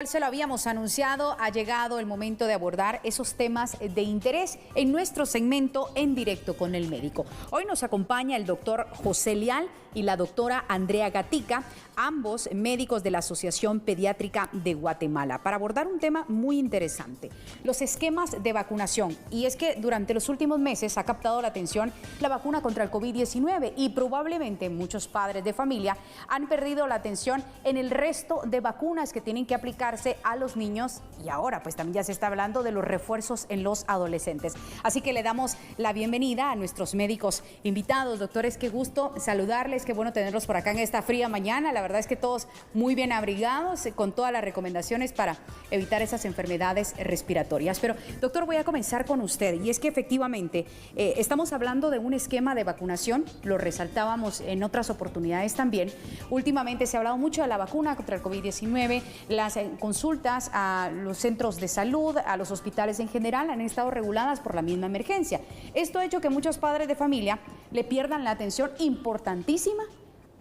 tal se lo habíamos anunciado, ha llegado el momento de abordar esos temas de interés en nuestro segmento En Directo con el Médico. Hoy nos acompaña el doctor José Leal y la doctora Andrea Gatica, ambos médicos de la Asociación Pediátrica de Guatemala, para abordar un tema muy interesante, los esquemas de vacunación. Y es que durante los últimos meses ha captado la atención la vacuna contra el COVID-19 y probablemente muchos padres de familia han perdido la atención en el resto de vacunas que tienen que aplicarse a los niños, y ahora pues también ya se está hablando de los refuerzos en los adolescentes. Así que le damos la bienvenida a nuestros médicos invitados. Doctores, qué gusto saludarles, qué bueno tenerlos por acá en esta fría mañana. La verdad es que todos muy bien abrigados, con todas las recomendaciones para evitar esas enfermedades respiratorias. Pero doctor, voy a comenzar con usted, y es que efectivamente estamos hablando de un esquema de vacunación, lo resaltábamos en otras oportunidades también. Últimamente se ha hablado mucho de la vacuna contra el COVID-19, las consultas a los centros de salud, a los hospitales en general, han estado reguladas por la misma emergencia. Esto ha hecho que muchos padres de familia le pierdan la atención importantísima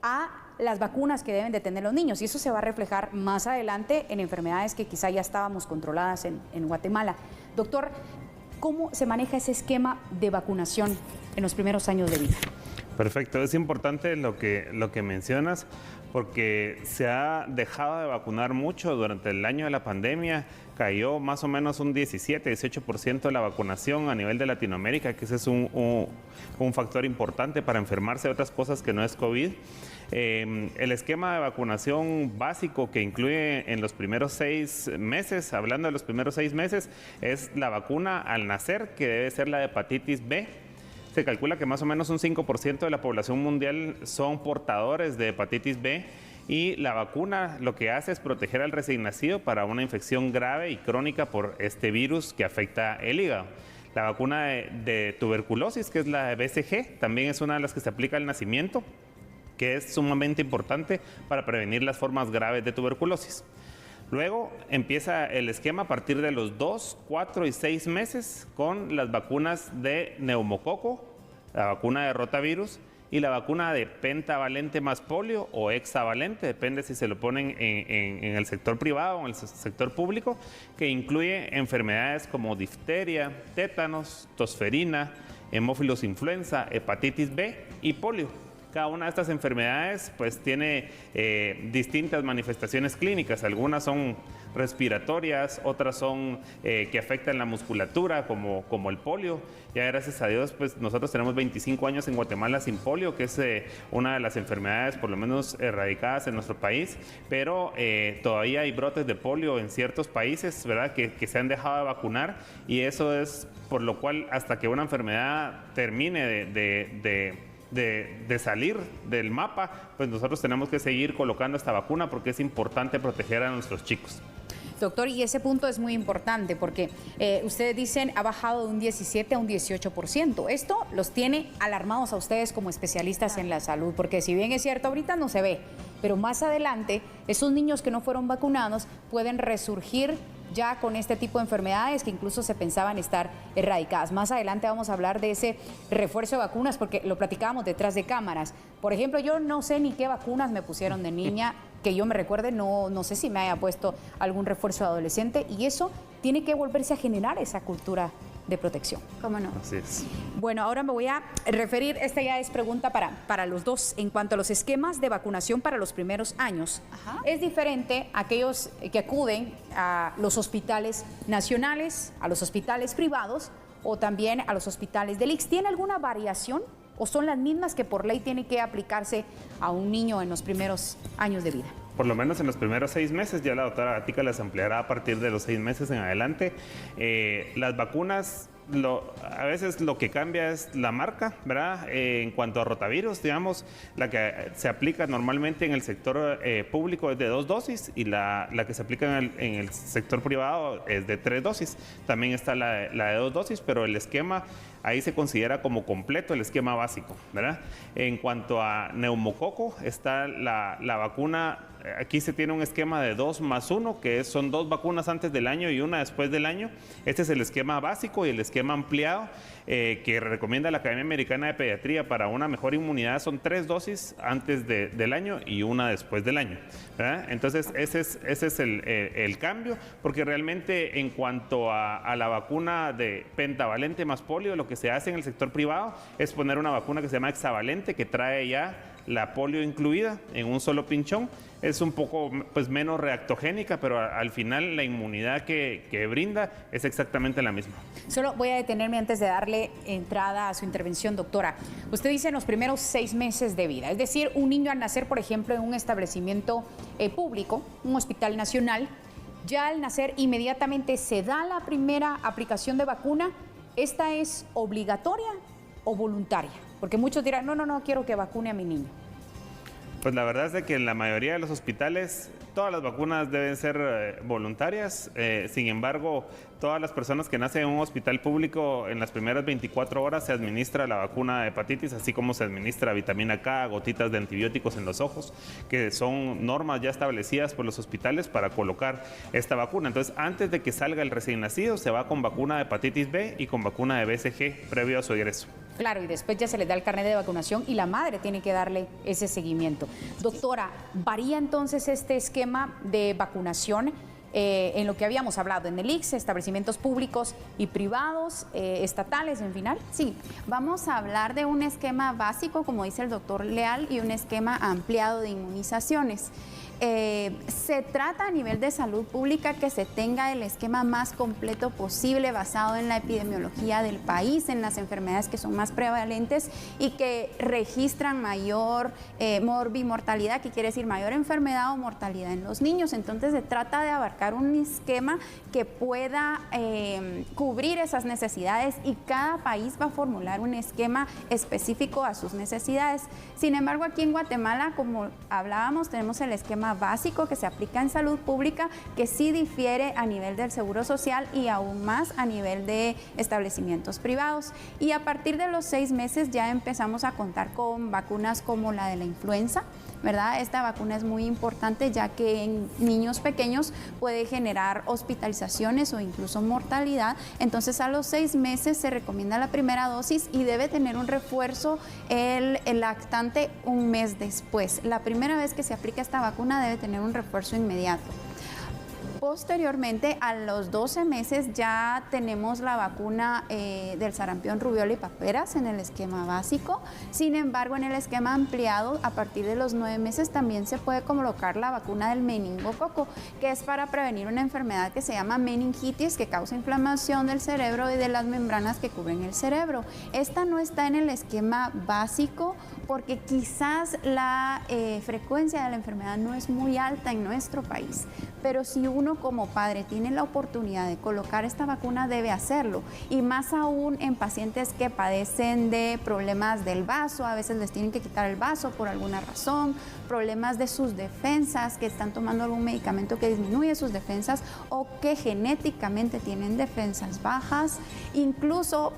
a las vacunas que deben de tener los niños, y eso se va a reflejar más adelante en enfermedades que quizá ya estábamos controladas en Guatemala. Doctor, ¿cómo se maneja ese esquema de vacunación en los primeros años de vida? Perfecto, es importante lo que mencionas, porque se ha dejado de vacunar mucho durante el año de la pandemia. Cayó más o menos un 17-18% de la vacunación a nivel de Latinoamérica, que ese es un factor importante para enfermarse de otras cosas que no es COVID. El esquema de vacunación básico que incluye en los primeros 6 meses, hablando de los primeros 6 meses, es la vacuna al nacer, que debe ser la de hepatitis B. Se calcula que más o menos un 5% de la población mundial son portadores de hepatitis B, y la vacuna lo que hace es proteger al recién nacido para una infección grave y crónica por este virus que afecta el hígado. La vacuna de tuberculosis, que es la BCG, también es una de las que se aplica al nacimiento, que es sumamente importante para prevenir las formas graves de tuberculosis. Luego empieza el esquema a partir de los 2, 4 y 6 meses con las vacunas de neumococo, la vacuna de rotavirus y la vacuna de pentavalente más polio o hexavalente, depende si se lo ponen en el sector privado o en el sector público, que incluye enfermedades como difteria, tétanos, tosferina, hemófilos influenza, hepatitis B y polio. Cada una de estas enfermedades pues tiene distintas manifestaciones clínicas. Algunas son respiratorias, otras son que afectan la musculatura, como el polio. Ya gracias a Dios pues nosotros tenemos 25 años en Guatemala sin polio, que es una de las enfermedades por lo menos erradicadas en nuestro país, pero todavía hay brotes de polio en ciertos países, ¿verdad?, que se han dejado de vacunar, y eso es por lo cual hasta que una enfermedad termine de salir del mapa, pues nosotros tenemos que seguir colocando esta vacuna porque es importante proteger a nuestros chicos. Doctor, y ese punto es muy importante porque ustedes dicen ha bajado de un 17 a un 18%. Esto los tiene alarmados a ustedes como especialistas en la salud, porque si bien es cierto, ahorita no se ve, pero más adelante esos niños que no fueron vacunados pueden resurgir ya con este tipo de enfermedades que incluso se pensaban estar erradicadas. Más adelante vamos a hablar de ese refuerzo de vacunas porque lo platicábamos detrás de cámaras. Por ejemplo, yo no sé ni qué vacunas me pusieron de niña, que yo me recuerde, no sé si me haya puesto algún refuerzo de adolescente, y eso tiene que volverse a generar esa cultura de protección. ¿Cómo no? Así es. Bueno, ahora me voy a referir, esta ya es pregunta para los dos, en cuanto a los esquemas de vacunación para los primeros años. Ajá. Es diferente a aquellos que acuden a los hospitales nacionales, a los hospitales privados o también a los hospitales del ICSS. ¿Tiene alguna variación o son las mismas que por ley tiene que aplicarse a un niño en los primeros años de vida? Por lo menos en los primeros 6 meses, ya la doctora Gatica les ampliará a partir de los 6 meses en adelante. Las vacunas, a veces lo que cambia es la marca, ¿verdad? En cuanto a rotavirus, digamos, la que se aplica normalmente en el sector público es de 2 dosis y la que se aplica en el sector privado es de 3 dosis. También está la de 2 dosis, pero el esquema ahí se considera como completo el esquema básico, ¿verdad? En cuanto a neumococo, está la vacuna aquí se tiene un esquema de 2+1, que son 2 vacunas antes del año y una después del año. Este es el esquema básico, y el esquema ampliado que recomienda la Academia Americana de Pediatría para una mejor inmunidad son 3 dosis antes del año y una después del año, ¿verdad? Entonces ese es el cambio, porque realmente en cuanto a la vacuna de pentavalente más polio, lo que se hace en el sector privado es poner una vacuna que se llama hexavalente, que trae ya la polio incluida en un solo pinchón. Es un poco pues menos reactogénica, pero al final la inmunidad que brinda es exactamente la misma. Solo voy a detenerme antes de darle entrada a su intervención, doctora. Usted dice en los primeros 6 meses de vida, es decir, un niño al nacer, por ejemplo, en un establecimiento público, un hospital nacional, ya al nacer inmediatamente se da la primera aplicación de vacuna. ¿Esta es obligatoria o voluntaria? Porque muchos dirán, no quiero que vacune a mi niño. Pues la verdad es de que en la mayoría de los hospitales todas las vacunas deben ser voluntarias. Sin embargo, todas las personas que nacen en un hospital público, en las primeras 24 horas se administra la vacuna de hepatitis, así como se administra vitamina K, gotitas de antibióticos en los ojos, que son normas ya establecidas por los hospitales para colocar esta vacuna. Entonces, antes de que salga el recién nacido, se va con vacuna de hepatitis B y con vacuna de BCG previo a su egreso. Claro, y después ya se les da el carnet de vacunación y la madre tiene que darle ese seguimiento. Doctora, ¿varía entonces este esquema de vacunación en lo que habíamos hablado, en el ICSS, establecimientos públicos y privados, estatales, en final? Sí, vamos a hablar de un esquema básico, como dice el doctor Leal, y un esquema ampliado de inmunizaciones. Se trata a nivel de salud pública que se tenga el esquema más completo posible, basado en la epidemiología del país, en las enfermedades que son más prevalentes y que registran mayor morbimortalidad, que quiere decir mayor enfermedad o mortalidad en los niños. Entonces se trata de abarcar un esquema que pueda cubrir esas necesidades, y cada país va a formular un esquema específico a sus necesidades. Sin embargo, aquí en Guatemala, como hablábamos, tenemos el esquema básico que se aplica en salud pública, que sí difiere a nivel del Seguro Social y aún más a nivel de establecimientos privados. Y a partir de los 6 meses ya empezamos a contar con vacunas como la de la influenza, ¿verdad? Esta vacuna es muy importante, ya que en niños pequeños puede generar hospitalizaciones o incluso mortalidad. Entonces, a los 6 meses se recomienda la primera dosis y debe tener un refuerzo el lactante un mes después. La primera vez que se aplica esta vacuna debe tener un refuerzo inmediato. Posteriormente, a los 12 meses ya tenemos la vacuna del sarampión, rubiola y paperas en el esquema básico. Sin embargo, en el esquema ampliado, a partir de los 9 meses también se puede colocar la vacuna del meningococo, que es para prevenir una enfermedad que se llama meningitis, que causa inflamación del cerebro y de las membranas que cubren el cerebro. Esta no está en el esquema básico porque quizás la frecuencia de la enfermedad no es muy alta en nuestro país, pero si uno como padre tiene la oportunidad de colocar esta vacuna, debe hacerlo, y más aún en pacientes que padecen de problemas del vaso. A veces les tienen que quitar el vaso por alguna razón, problemas de sus defensas, que están tomando algún medicamento que disminuye sus defensas, o que genéticamente tienen defensas bajas, incluso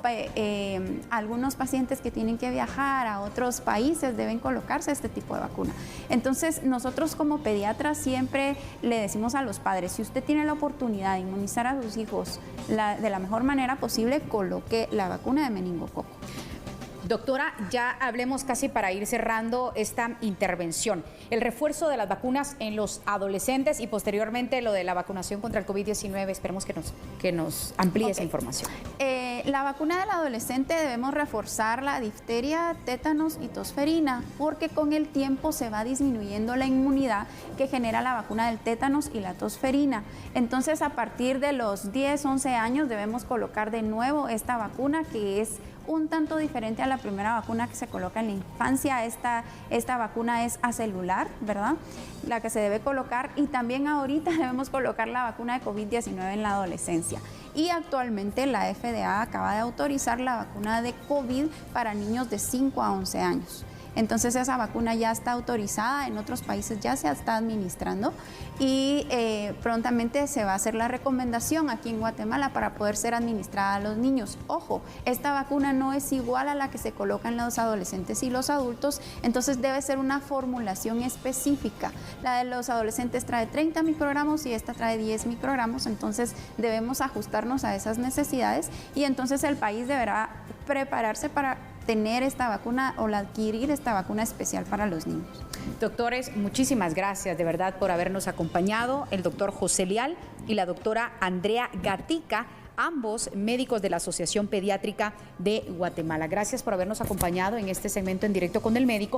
algunos pacientes que tienen que viajar a otros países deben colocarse este tipo de vacuna. Entonces, nosotros como pediatras siempre le decimos a los padres, si usted tiene la oportunidad de inmunizar a sus hijos de la mejor manera posible, coloque la vacuna de meningococo. Doctora, ya hablemos casi para ir cerrando esta intervención. El refuerzo de las vacunas en los adolescentes y posteriormente lo de la vacunación contra el COVID-19. Esperemos que nos amplíe esa información. La vacuna del adolescente debemos reforzar la difteria, tétanos y tosferina, porque con el tiempo se va disminuyendo la inmunidad que genera la vacuna del tétanos y la tosferina. Entonces, a partir de los 10, 11 años debemos colocar de nuevo esta vacuna, que es un tanto diferente a la primera vacuna que se coloca en la infancia. Esta vacuna es acelular, ¿verdad? La que se debe colocar, y también ahorita debemos colocar la vacuna de COVID-19 en la adolescencia. Y actualmente la FDA acaba de autorizar la vacuna de COVID para niños de 5 a 11 años. Entonces esa vacuna ya está autorizada, en otros países ya se está administrando y prontamente se va a hacer la recomendación aquí en Guatemala para poder ser administrada a los niños. Ojo, esta vacuna no es igual a la que se coloca en los adolescentes y los adultos, entonces debe ser una formulación específica. La de los adolescentes trae 30 microgramos y esta trae 10 microgramos, entonces debemos ajustarnos a esas necesidades y entonces el país deberá prepararse para tener esta vacuna o adquirir esta vacuna especial para los niños. Doctores, muchísimas gracias de verdad por habernos acompañado, el doctor José Leal y la doctora Andrea Gatica, ambos médicos de la Asociación Pediátrica de Guatemala. Gracias por habernos acompañado en este segmento en directo con el médico.